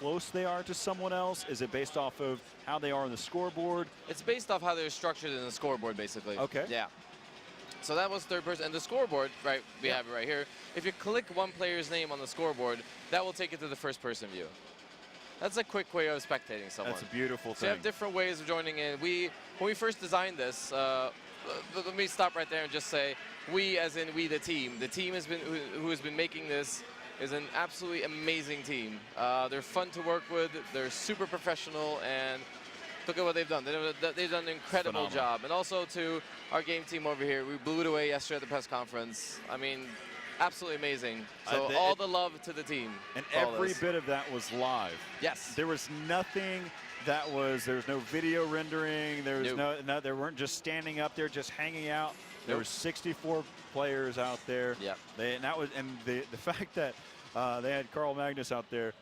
close they are to someone else? Is it based off of how they are on the scoreboard? It's based off how they're structured in the scoreboard, basically. Okay. Yeah. So that was third person. And the scoreboard, right, we have it right here. If you click one player's name on the scoreboard, that will take you to the first person view. That's a quick way of spectating someone. That's a beautiful thing. So you have different ways of joining in. When we first designed this, let me stop right there and just say, we as in we the team. The team who has been making this is an absolutely amazing team. They're fun to work with. They're super professional, and look at what they've done. They've done an incredible job. And also to our game team over here, we blew it away yesterday at the press conference. I mean, absolutely amazing. So all the love to the team. And every bit of that was live. Yes. There was nothing that was, there was no video rendering. There was no, they weren't just standing up there, just hanging out. There were 64 players out there. Yep. The fact that they had Carl Magnus out there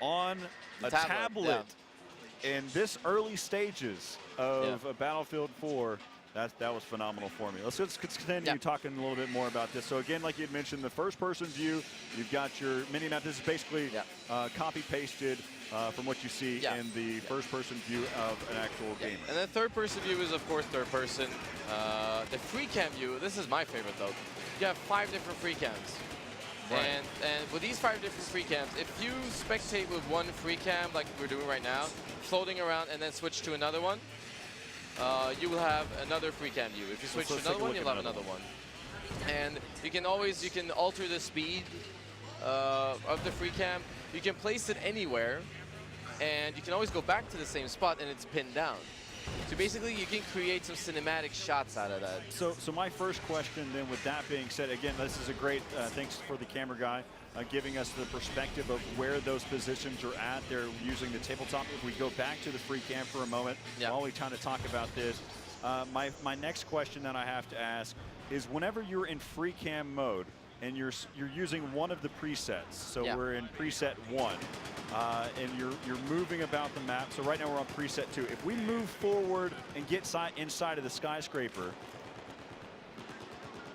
on a tablet in this early stages of Battlefield 4, that was phenomenal for me. Let's continue talking a little bit more about this. So again, like you had mentioned, the first-person view, you've got your mini-map. This is basically copy-pasted from what you see in the first-person view of an actual game. And then third-person view is, of course, third-person. The free cam view, this is my favorite, though. You have 5 different free cams. Right. And with these 5 different free cams, if you spectate with one free cam, like we're doing right now, floating around and then switch to another one, you will have another free cam view. If you switch to another one, you'll have another one. And you can alter the speed of the free cam. You can place it anywhere, and you can always go back to the same spot, and it's pinned down. So basically, you can create some cinematic shots out of that. So my first question then, with that being said, again, this is a great, thanks for the camera guy, giving us the perspective of where those positions are at. They're using the tabletop. If we go back to the free cam for a moment, while we kind of talk about this, my next question that I have to ask is, whenever you're in free cam mode and you're using one of the presets, so we're in preset 1, and you're moving about the map. So right now we're on preset 2. If we move forward and get inside of the skyscraper,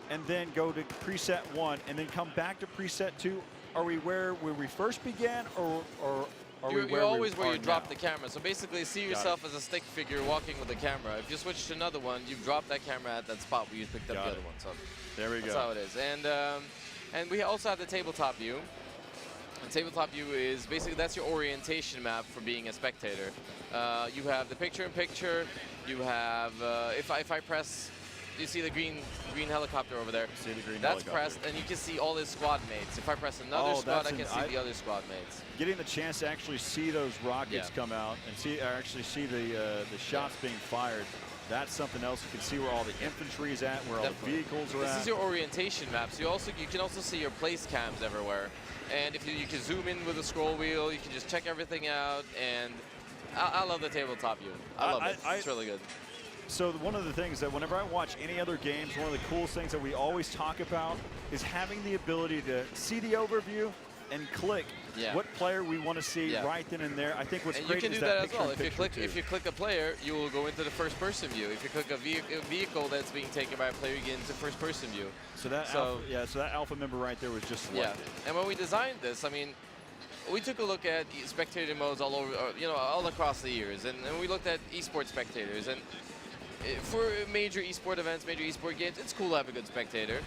and then go to preset 1, and then come back to preset 2, are we where we first began, or are we where you're always we where are you drop now? the camera. So basically, see yourself as a stick figure walking with the camera. If you switch to another one, you've dropped that camera at that spot where you picked up the other one. So there we go. That's how it is. And we also have the tabletop view. The tabletop view is basically, that's your orientation map for being a spectator. You have the picture-in-picture. You have, if I press, you see the green helicopter over there. See the green That's helicopter. pressed, and you can see all his squad mates. If I press another squad, I can see the other squad mates. Getting the chance to actually see those rockets come out and actually see the shots being fired. That's something else. You can see where all the infantry is at, where all the vehicles are at. This is your orientation map. So you can also see your place cams everywhere. And if you can zoom in with a scroll wheel, you can just check everything out. And I love the tabletop view. I love it. It's really good. So one of the things that whenever I watch any other games, one of the coolest things that we always talk about is having the ability to see the overview and click what player we want to see right then and there. I think what's great is is that that as well. If you click a player, you will go into the first-person view. If you click a vehicle that's being taken by a player, you get into first-person view. So that so that alpha member right there was just selected. And when we designed this, I mean, we took a look at spectator modes all over, all across the years, and we looked at esports spectators. And for major esport events, major esport games, it's cool to have a good spectator.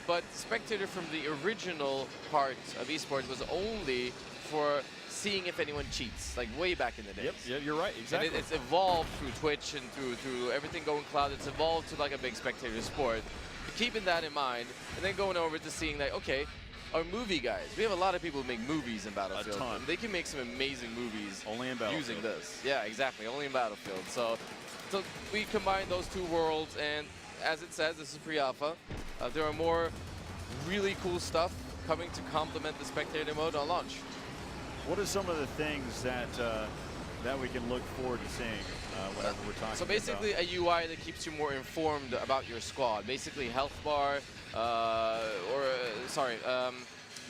But spectator from the original part of esports was only for seeing if anyone cheats, like way back in the days. Yep, you're right, exactly. And it's evolved through Twitch and through everything going cloud. It's evolved to like a big spectator sport. Keeping that in mind, and then going over to seeing that, okay, our movie guys, we have a lot of people who make movies in Battlefield. A ton. They can make some amazing movies only in Battlefield. Using this. Yeah, exactly, only in Battlefield. So we combine those two worlds, and as it says, this is pre-alpha. There are more really cool stuff coming to complement the spectator mode on launch. What are some of the things that that we can look forward to seeing whenever we're talking about? So basically a UI that keeps you more informed about your squad. Basically health bar,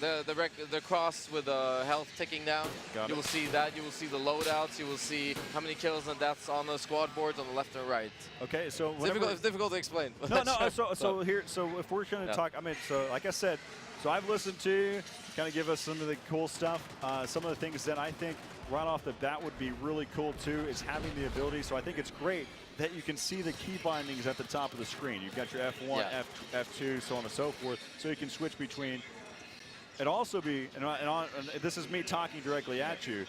the cross with the health ticking down. You will see that. You will see the loadouts. You will see how many kills and deaths on the squad boards on the left and right. Okay, so it's difficult to explain. No. So if we're going to talk, I mean, so like I said, So I've listened to you, kind of give us some of the cool stuff. Some of the things that I think right off the bat would be really cool too is having the ability. So I think it's great that you can see the key bindings at the top of the screen. You've got your F1, Yeah. F2, so on and so forth, so you can switch between. It'd also be, and this is me talking directly at you,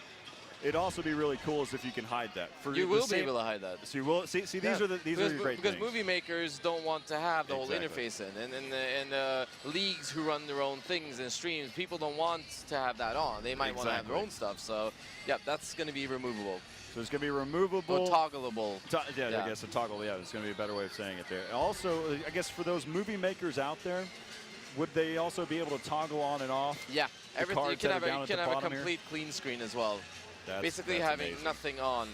it'd also be really cool is if you can hide that. You will be able to hide that. So you will, see these are the great because things. movie makers don't want to have the whole Exactly. interface in, and leagues who run their own things and streams, people don't want to have that on. They might want to have their own stuff. So, yeah, that's going to be removable. So it's going to be removable. Or toggleable. Yeah, Yeah. I guess a toggle. Yeah, it's going to be a better way of saying it there. And also, I guess for those movie makers out there, would they also be able to toggle on and off? Yeah, everything. You cards can that have are down a, at the a bottom here? complete clean screen as well. Basically that's having amazing. nothing on.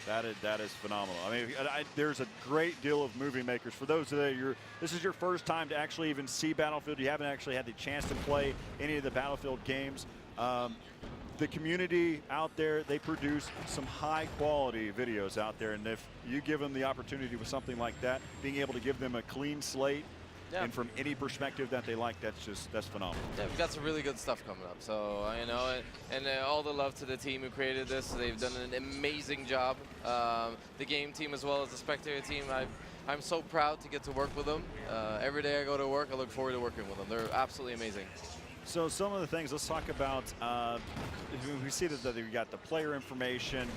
That is phenomenal. I mean, there's a great deal of movie makers. For those that this is your first time to actually even see Battlefield. You haven't actually had the chance to play any of the Battlefield games. The community out there, they produce some high quality videos out there. And if you give them the opportunity with something like that, being able to give them a clean slate, Yeah. and from any perspective that they like, that's phenomenal. Yeah, we've got some really good stuff coming up. So, you know, and all the love to the team who created this. They've done an amazing job. The game team as well as the spectator team. I'm so proud to get to work with them. Every day I go to work, I look forward to working with them. They're absolutely amazing. So some of the things, let's talk about, we see that we got the player information.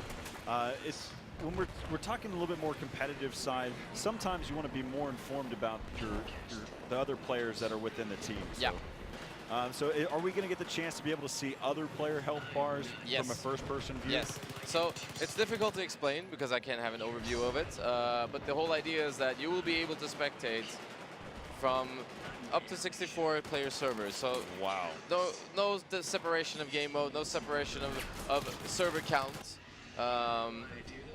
It's when we're talking a little bit more competitive side, sometimes you want to be more informed about the other players that are within the team. So, Yeah. So are we going to get the chance to be able to see other player health bars Yes. from a first-person view? Yes. So it's difficult to explain because I can't have an overview of it. But the whole idea is that you will be able to spectate from up to 64 player servers. So Wow. no separation of game mode, no separation of server counts.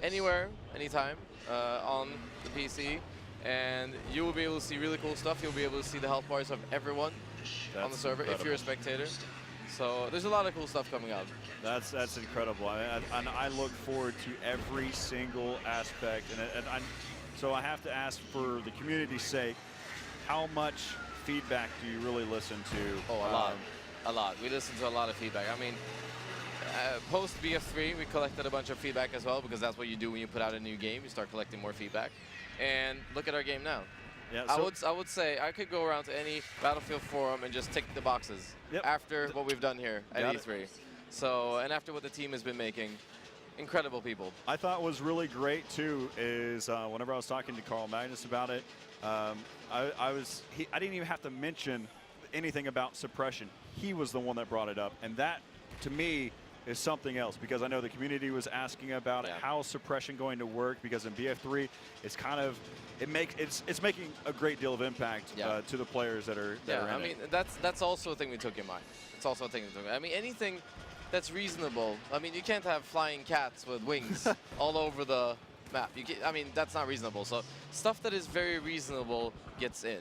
Anywhere, anytime on the PC. And you will be able to see really cool stuff. You'll be able to see the health bars of everyone on the server if you're a spectator. So there's a lot of cool stuff coming out. That's incredible. I look forward to every single aspect. So I have to ask, for the community's sake, how much feedback do you really listen to? Oh, a lot. A lot. We listen to a lot of feedback. I mean, post BF3, we collected a bunch of feedback as well, because that's what you do when you put out a new game. You start collecting more feedback. And look at our game now. Yeah, I would say I could go around to any Battlefield forum and just tick the boxes after what we've done here at E3. So, and after what the team has been making, incredible people. I thought was really great too is whenever I was talking to Carl Magnus about it, I didn't even have to mention anything about suppression. He was the one that brought it up, and that to me is something else, because I know the community was asking about how is suppression going to work, because in BF3 it's kind of it's making a great deal of impact to the players that are in I mean, it. that's also a thing we took in mind. It's also a thing we took. I mean, anything that's reasonable. I mean, you can't have flying cats with wings all over the map. I mean, that's not reasonable. So stuff that is very reasonable gets in.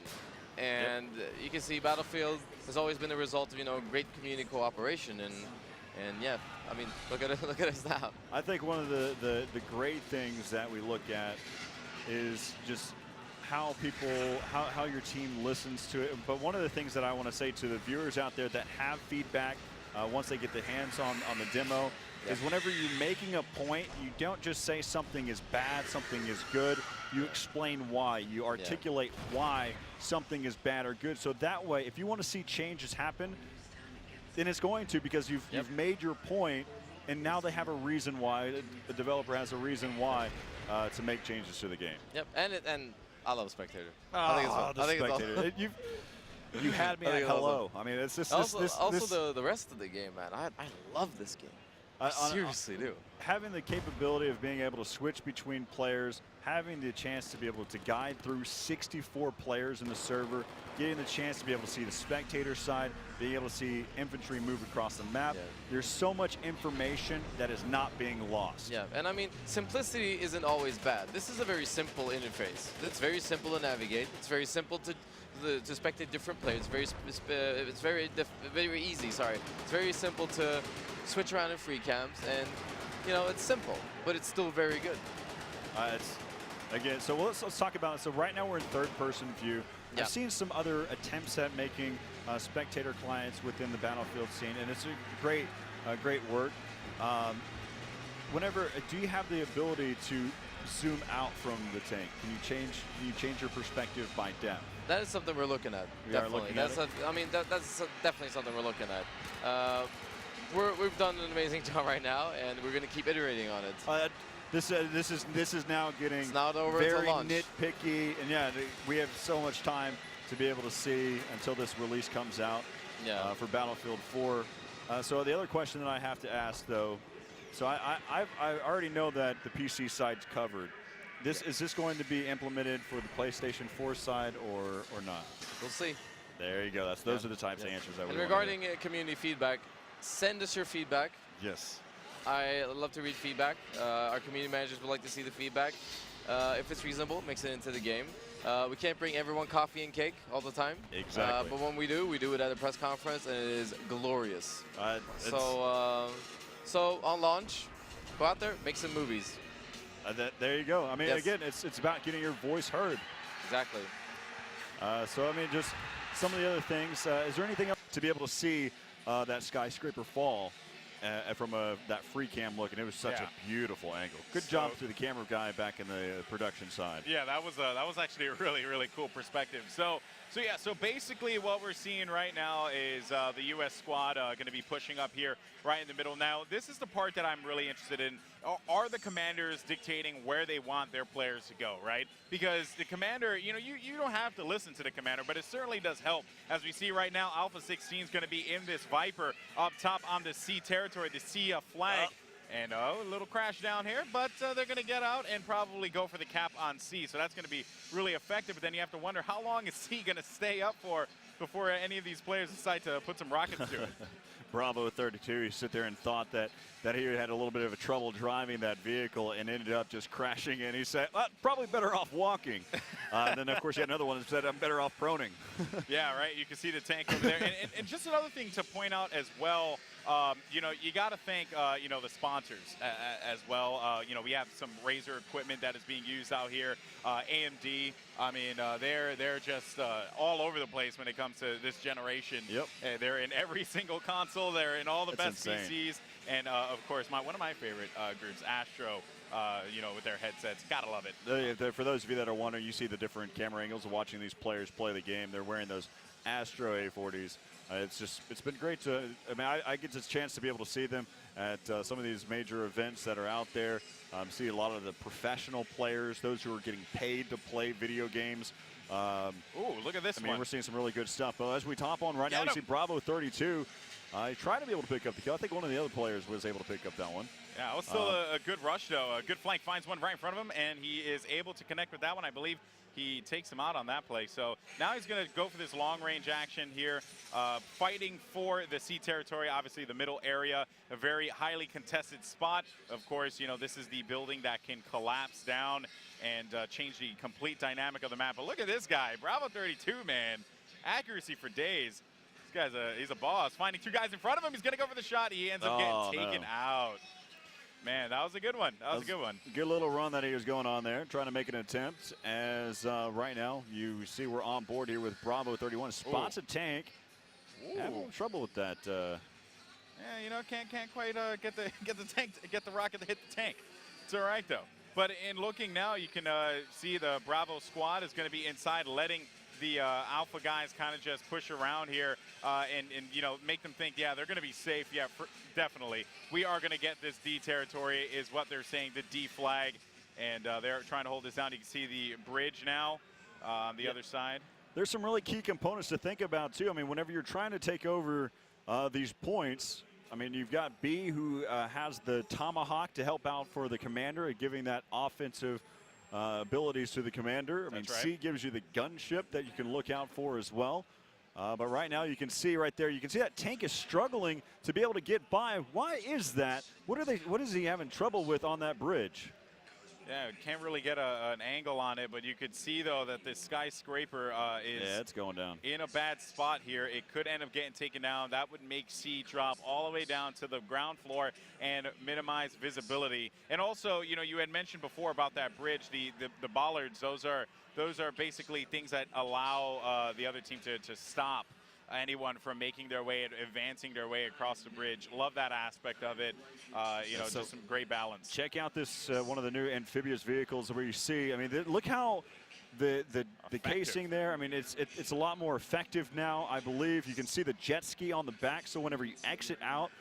And you can see Battlefield has always been a result of, great community cooperation. And yeah, I mean, look at us now. I think one of the great things that we look at is just how your team listens to it. But one of the things that I want to say to the viewers out there that have feedback once they get their hands on the demo is, whenever you're making a point, you don't just say something is bad, something is good. You explain why. You articulate why something is bad or good. So that way, if you want to see changes happen, then it's going to, because you've made your point, and now they have a reason why. The developer has a reason why to make changes to the game. Yep, and I love Spectator. Oh, I think it's fun. I think it's awesome. You had me at hello. I mean, it's just the rest of the game, man. I love this game. I seriously do. Having the capability of being able to switch between players, having the chance to be able to guide through 64 players in the server, getting the chance to be able to see the spectator side, being able to see infantry move across the map. There's so much information that is not being lost. Yeah, and I mean, simplicity isn't always bad. This is a very simple interface. It's very simple to navigate. It's very simple to spectate different players. It's very easy. Sorry, it's very simple to switch around in free cams, and it's simple, but it's still very good. Again, so let's talk about it. So right now we're in third-person view. Yeah. I've seen some other attempts at making spectator clients within the Battlefield scene, and it's a great work. Do you have the ability to zoom out from the tank? Can you change your perspective by depth? That is something we're looking at. We are definitely. looking at it? I mean, that's definitely something we're looking at. We've done an amazing job right now, and we're going to keep iterating on it. This is now getting It's not over very until launch. nitpicky, and yeah, we have so much time to be able to see until this release comes out for Battlefield 4. So the other question that I have to ask, though, so I already know that the PC side's covered. Is this going to be implemented for the PlayStation 4 side or not? We'll see. There you go. Those are the types of answers I would. And regarding community feedback, send us your feedback. Yes. I love to read feedback. Our community managers would like to see the feedback. If it's reasonable, mix it into the game. We can't bring everyone coffee and cake all the time. Exactly. But when we do it at a press conference, and it is glorious. So on launch, go out there, make some movies. There you go. I mean, Yes. again, it's about getting your voice heard. Exactly. So, I mean, just some of the other things. Is there anything else to be able to see that skyscraper fall from that free cam look? And it was such a beautiful angle. Good job to the camera guy back in the production side. Yeah, that was actually a really cool perspective. So basically what we're seeing right now is the U.S. squad going to be pushing up here right in the middle. Now, this is the part that I'm really interested in. Are the commanders dictating where they want their players to go, right? Because the commander, you don't have to listen to the commander, but it certainly does help. As we see right now, Alpha 16 is going to be in this Viper up top on the C territory, the C flag. And a little crash down here, but they're going to get out and probably go for the cap on C. So that's going to be really effective. But then you have to wonder, how long is C going to stay up for before any of these players decide to put some rockets to it? Bravo 32, he sit there and thought that he had a little bit of a trouble driving that vehicle and ended up just crashing in. He said, well, probably better off walking. And then, of course, you had another one that said, I'm better off proning. Yeah, right. You can see the tank over there. And just another thing to point out as well, you got to thank, the sponsors as well. We have some Razer equipment that is being used out here. AMD, I mean, they're just all over the place when it comes to this generation. Yep. They're in every single console. They're in all the That's best insane. PCs. And, of course, one of my favorite groups, Astro, with their headsets. Gotta love it. For those of you that are wondering, you see the different camera angles of watching these players play the game. They're wearing those Astro A40s. It's been great to, I get this chance to be able to see them at some of these major events that are out there. See a lot of the professional players, those who are getting paid to play video games. Ooh, look at this one. We're seeing some really good stuff. But as we top on right now, we see Bravo 32. Trying to be able to pick up the kill. I think one of the other players was able to pick up that one. Yeah, it was still a good rush, though. A good flank, finds one right in front of him, and he is able to connect with that one. I believe he takes him out on that play. So now he's going to go for this long-range action here, fighting for the C territory, obviously the middle area, a very highly contested spot. Of course, this is the building that can collapse down and change the complete dynamic of the map. But look at this guy, Bravo 32, man. Accuracy for days. This guy's he's a boss. Finding two guys in front of him, he's going to go for the shot. He ends up getting taken out. Man, that was a good one. That was a good one. Good little run that he was going on there, trying to make an attempt. As right now, you see we're on board here with Bravo 31. Spots a tank. Having a little trouble with that. Yeah, can't quite get the rocket to hit the tank. It's all right though. But in looking now, you can see the Bravo squad is going to be inside, letting the Alpha guys kind of just push around here and make them think, yeah, they're going to be safe. Yeah, definitely. We are going to get this D territory is what they're saying, the D flag. And they're trying to hold this down. You can see the bridge now on the other side. There's some really key components to think about, too. I mean, whenever you're trying to take over these points, I mean, you've got B who has the Tomahawk to help out for the commander, giving that offensive abilities to the commander. I mean, C gives you the gunship that you can look out for as well. But right now you can see right there, you can see that tank is struggling to be able to get by. Why is that? What is he having trouble with on that bridge? Yeah, can't really get an angle on it, but you could see though that this skyscraper is it's going down in a bad spot here. It could end up getting taken down. That would make C drop all the way down to the ground floor and minimize visibility. And also, you know, you had mentioned before about that bridge, the bollards. Those are basically things that allow the other team to stop anyone from making their way, advancing their way across the bridge. Love that aspect of it. You know, so just some great balance. check out this one of the new amphibious vehicles where you see, I mean, look how the casing there, I mean, it's a lot more effective now, I believe. You can see the jet ski on the back, so whenever you exit out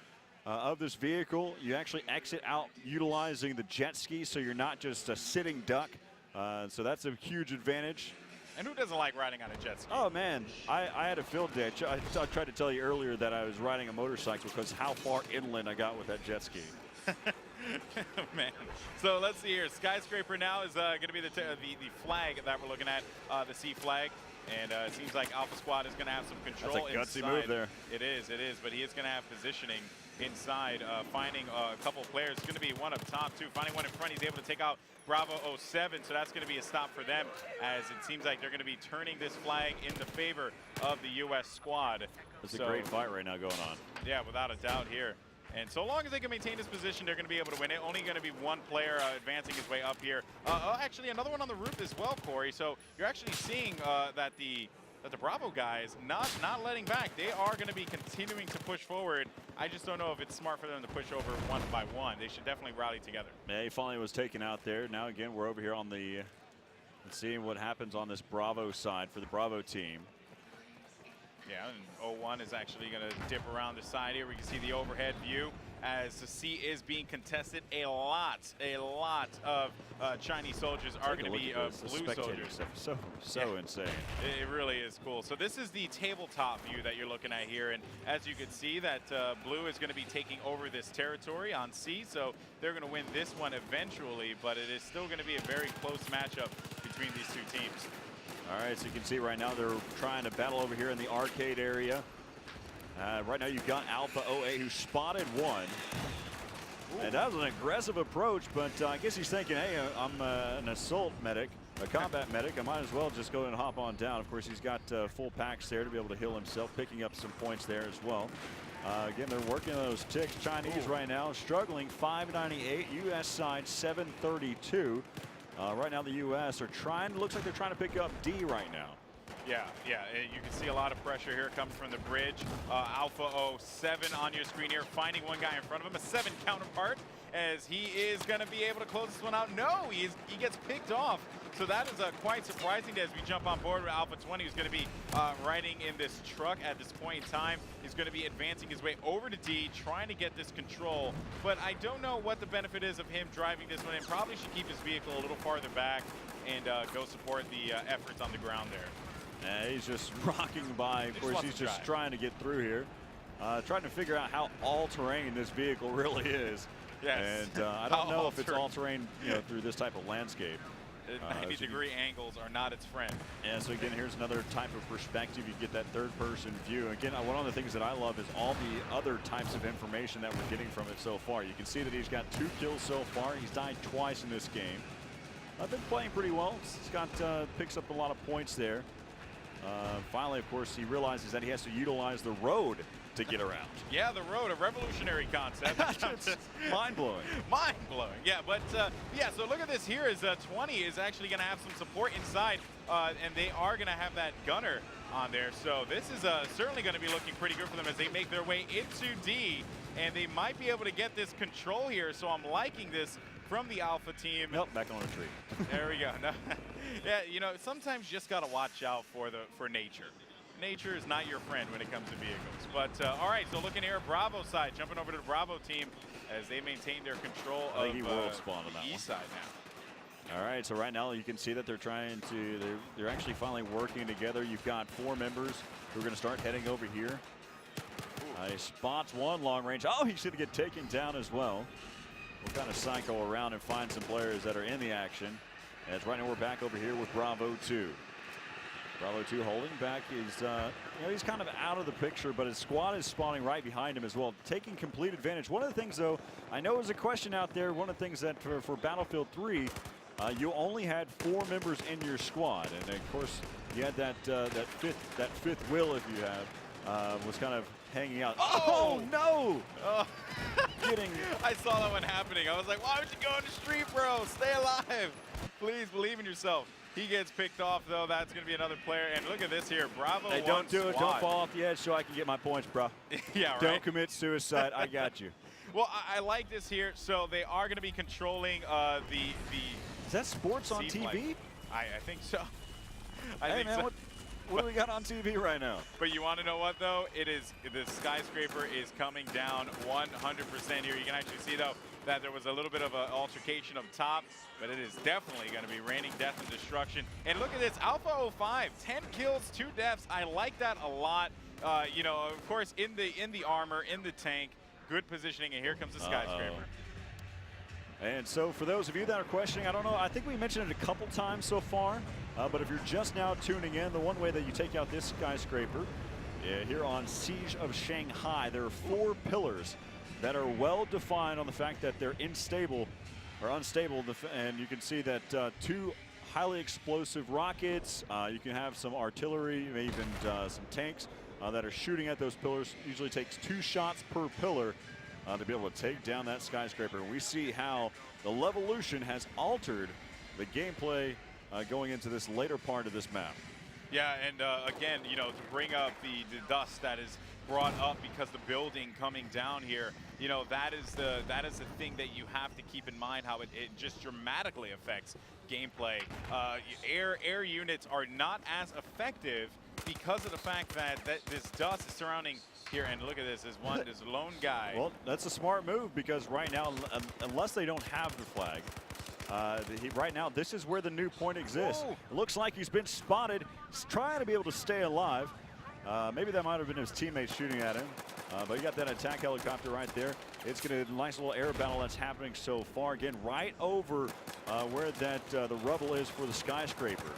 of this vehicle, you actually exit out utilizing the jet ski, so you're not just a sitting duck. So that's a huge advantage. And who doesn't like riding on a jet ski? Oh man, I had a field day. I tried to tell you earlier that I was riding a motorcycle because how far inland I got with that jet ski. Man. So let's see here. Skyscraper now is going to be the flag that we're looking at, the C flag. And it seems like Alpha Squad is going to have some control That's a gutsy inside. move there. It is, but he is going to have positioning inside, finding a couple of players. It's going to be one up top, too. Finding one in front, he's able to take out Bravo 07, so that's going to be a stop for them, as it seems like they're going to be turning this flag in the favor of the U.S. squad. It's a great fight right now going on. Yeah, without a doubt here. And so long as they can maintain this position, they're going to be able to win it. Only going to be one player advancing his way up here. Actually, another one on the roof as well, Corey. So you're actually seeing that the Bravo guys not letting back. They are going to be continuing to push forward. I just don't know if it's smart for them to push over one by one. They should definitely rally together. Yeah, he finally was taken out there. Now again, we're over here on the seeing what happens on this Bravo side for the Bravo team. Yeah, and 01 is actually going to dip around the side here. We can see the overhead view as the C is being contested. A lot of Chinese soldiers are going to be blue soldiers. So insane. It really is cool. So this is the tabletop view that you're looking at here, and as you can see, that blue is going to be taking over this territory on C. So they're going to win this one eventually, but it is still going to be a very close matchup between these two teams. All right, so you can see right now they're trying to battle over here in the arcade area. Right now you've got Alpha OA who spotted one. Ooh. And that was an aggressive approach, but I guess he's thinking, hey, I'm an assault medic, a combat medic. I might as well just go and hop on down. Of course, he's got full packs there to be able to heal himself, picking up some points there as well. Again, they're working on those ticks. Chinese right now struggling, 598, U.S. side 732. Right now the U.S. are trying, looks like they're trying to pick up D right now. Yeah, you can see a lot of pressure here coming from the bridge. Alpha 07 on your screen here, finding one guy in front of him, a 7 counterpart, as he is going to be able to close this one out. No, he gets picked off. So that is quite surprising as we jump on board with Alpha 20, who's going to be riding in this truck at this point in time. He's going to be advancing his way over to D, trying to get this control. But I don't know what the benefit is of him driving this one in. Probably should keep his vehicle a little farther back and go support the efforts on the ground there. Yeah, he's just rocking by. Of course, he's just trying to get through here. Trying to figure out how all-terrain this vehicle really is. Yes. And I don't know if it's all-terrain, through this type of landscape. 90-degree angles are not its friend. Yeah, so again, here's another type of perspective. You get that third-person view. Again, one of the things that I love is all the other types of information that we're getting from it so far. You can see that he's got 2 kills so far. He's died twice in this game. I've been playing pretty well. He's got picks up a lot of points there. Finally, of course, he realizes that he has to utilize the road to get around. Yeah, the road, a revolutionary concept. It's mind-blowing. Mind-blowing, yeah. But, yeah, so look at this here is 20 is actually going to have some support inside, and they are going to have that gunner on there. So this is certainly going to be looking pretty good for them as they make their way into D, and they might be able to get this control here. So I'm liking this from the Alpha team. Nope, back on retreat. There we go. No. Yeah, sometimes you just got to watch out for nature. Nature is not your friend when it comes to vehicles. But, all right, so looking here, Bravo side, jumping over to the Bravo team as they maintain their control of the east side now. All right, so right now you can see that they're trying to, they're actually finally working together. You've got 4 members who are going to start heading over here. He spots one long range. Oh, he's going to get taken down as well. We'll kind of cycle around and find some players that are in the action. As right now we're back over here with Bravo 2. Bravo 2 holding back. He's kind of out of the picture, but his squad is spawning right behind him as well, taking complete advantage. One of the things, though, I know is a question out there. One of the things that for Battlefield 3, you only had 4 members in your squad, and of course you had that fifth wheel, if you have, was kind of hanging out. Oh no! Oh. Getting. I saw that one happening. I was like, why would you go in the street, bro? Stay alive. Please believe in yourself. He gets picked off, though. That's going to be another player. And look at this here. Bravo. Hey, don't do it. Don't fall off the edge so I can get my points, bro. Yeah, right. Don't commit suicide. I got you. Well, I like this here. So they are going to be controlling the. Is that sports on sea TV? flight. I think so. I Hey, think man, so. what do we got on TV right now? But you want to know what, though? It is the skyscraper is coming down 100% here. You can actually see, though, that there was a little bit of an altercation up top, but it is definitely going to be raining death and destruction. And look at this, Alpha 05, 10 kills, 2 deaths. I like that a lot. You know, of course, in the armor, in the tank, good positioning, and here comes the skyscraper. And so for those of you that are questioning, I don't know, I think we mentioned it a couple times so far, but if you're just now tuning in, the one way that you take out this skyscraper here on Siege of Shanghai, there are 4 pillars that are well defined on the fact that they're unstable, and you can see that 2 highly explosive rockets, you can have some artillery, maybe even some tanks that are shooting at those pillars. Usually takes 2 shots per pillar to be able to take down that skyscraper. And we see how the Levolution has altered the gameplay going into this later part of this map. Yeah, and again, you know, to bring up the dust that is brought up because the building coming down here, you know, that is the thing that you have to keep in mind, how it just dramatically affects gameplay. Air units are not as effective because of the fact that this dust is surrounding here. And look at this, there's a lone guy. Well, that's a smart move, because right now, unless they don't have the flag, right now, this is where the new point exists. Whoa. It looks like he's been spotted. He's trying to be able to stay alive. Maybe that might have been his teammates shooting at him. But you got that attack helicopter right there. It's going to nice little air battle that's happening so far. Again, right over where that the rubble is for the skyscraper.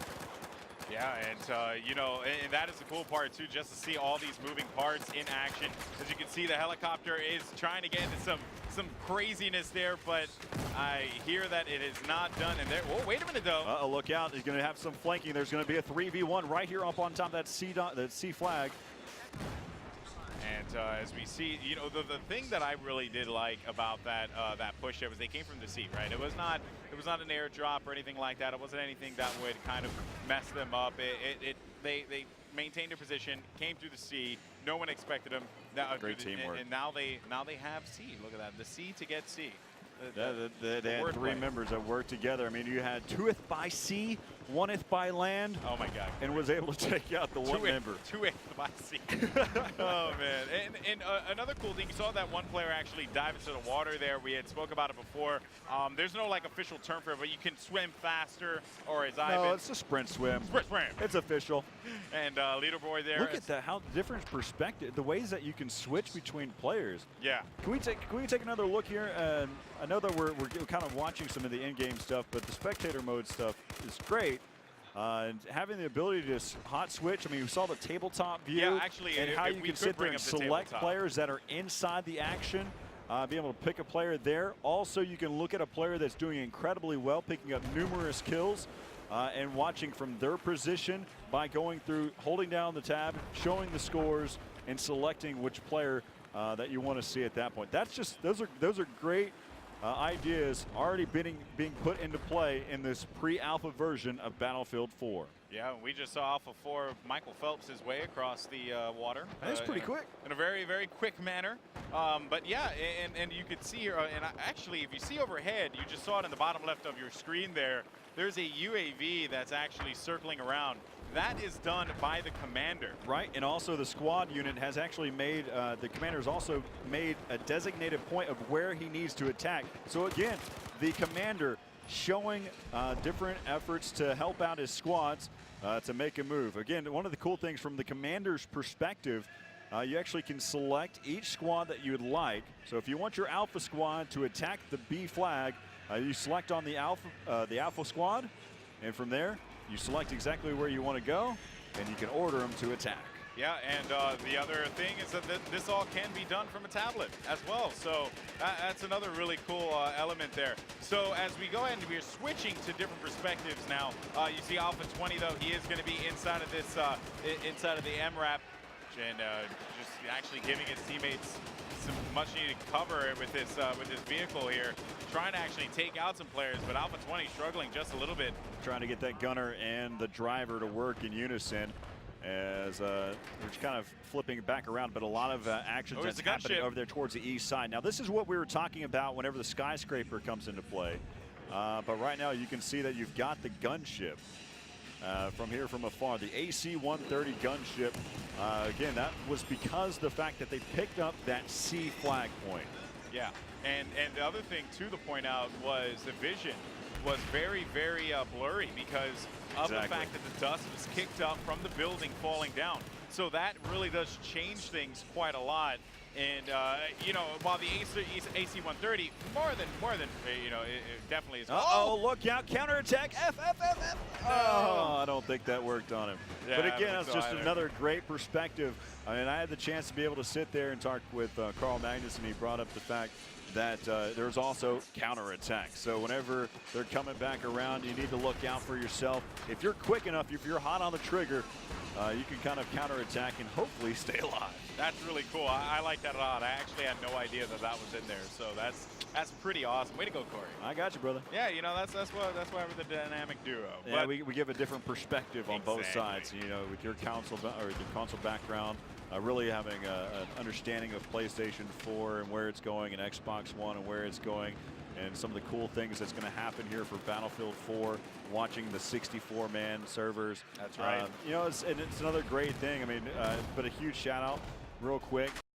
Yeah, and you know, and that is the cool part too, just to see all these moving parts in action. As you can see, the helicopter is trying to get into some craziness there, but I hear that it is not done. And there, oh, wait a minute though. Uh-oh, look out! He's going to have some flanking. There's going to be a 3v1 right here up on top of that C flag. And as we see, you know, the thing that I really did like about that that push there was they came from the sea, right? It was not an airdrop or anything like that. It wasn't anything that would kind of mess them up. They maintained their position, came through the sea. No one expected them. Great teamwork. And now they have sea. Look at that, the sea to get sea. They had 3 members that worked together. I mean, you had 2th by sea, 1th by land. Oh my God! And was able to take out the 1 member. 2th by sea. Oh man! And another cool thing, you saw that one player actually dive into the water there. We had spoke about it before. There's no like official term for it, but you can swim faster, or as No, it's a sprint swim. Sprint swim. It's official. And leaderboard there. Look at that! How different perspective, the ways that you can switch between players. Yeah. Can we take another look here? I know that we're kind of watching some of the in-game stuff, but the spectator mode stuff is great. And having the ability to just hot switch. I mean, we saw the tabletop view. Yeah, actually, and how you can sit there and select players that are inside the action. Be able to pick a player there. Also, you can look at a player that's doing incredibly well, picking up numerous kills, and watching from their position by going through, holding down the tab, showing the scores, and selecting which player that you want to see at that point. That's just those are great ideas already being put into play in this pre-alpha version of Battlefield 4. Yeah, we just saw Alpha 4, Michael Phelps his way across the water. That's pretty quick. In a very, very quick manner. But yeah, and you could see here, and actually, if you see overhead, you just saw it in the bottom left of your screen there, there's a UAV that's actually circling around. That is done by the commander. Right, and also the squad unit has actually made, the commander's also made a designated point of where he needs to attack. So again, the commander showing different efforts to help out his squads to make a move. Again, one of the cool things from the commander's perspective, you actually can select each squad that you would like. So if you want your alpha squad to attack the B flag, you select on the alpha squad, and from there, you select exactly where you want to go, and you can order them to attack. Yeah, and the other thing is that this all can be done from a tablet as well. So that's another really cool element there. So as we go ahead and we're switching to different perspectives now, you see Alpha 20 though, he is going to be inside of this, inside of the MRAP, and just actually giving his teammates some much needed cover with this vehicle here, trying to actually take out some players, but Alpha 20 struggling just a little bit. Trying to get that gunner and the driver to work in unison as they're just kind of flipping back around, but a lot of action that's happening over there towards the east side. Now this is what we were talking about whenever the skyscraper comes into play, but right now you can see that you've got the gunship from here from afar, the AC-130 gunship. Again, that was because the fact that they picked up that C flag point. Yeah, and the other thing too to point out was the vision was very, very blurry because of the fact that the dust was kicked up from the building falling down. So that really does change things quite a lot. And you know, while the AC-130 more than you know, it definitely is. Oh, look out! Counterattack! F. No. Oh, I don't think that worked on him. Yeah, but again, that's so just another great perspective. I mean, I had the chance to be able to sit there and talk with Carl Magnus, and he brought up the fact that there's also counterattack. So whenever they're coming back around, you need to look out for yourself. If you're quick enough, if you're hot on the trigger, you can kind of counterattack and hopefully stay alive. That's really cool. I like that a lot. I actually had no idea that was in there. So that's pretty awesome. Way to go, Corey. I got you, brother. Yeah, you know, that's why we're the dynamic duo. Yeah, but we give a different perspective on both sides. You know, with your console background, really having an understanding of PlayStation 4 and where it's going, and Xbox One and where it's going, and some of the cool things that's going to happen here for Battlefield 4. Watching the 64-man servers. That's right. You know, it's another great thing. I mean, but a huge shout out, real quick.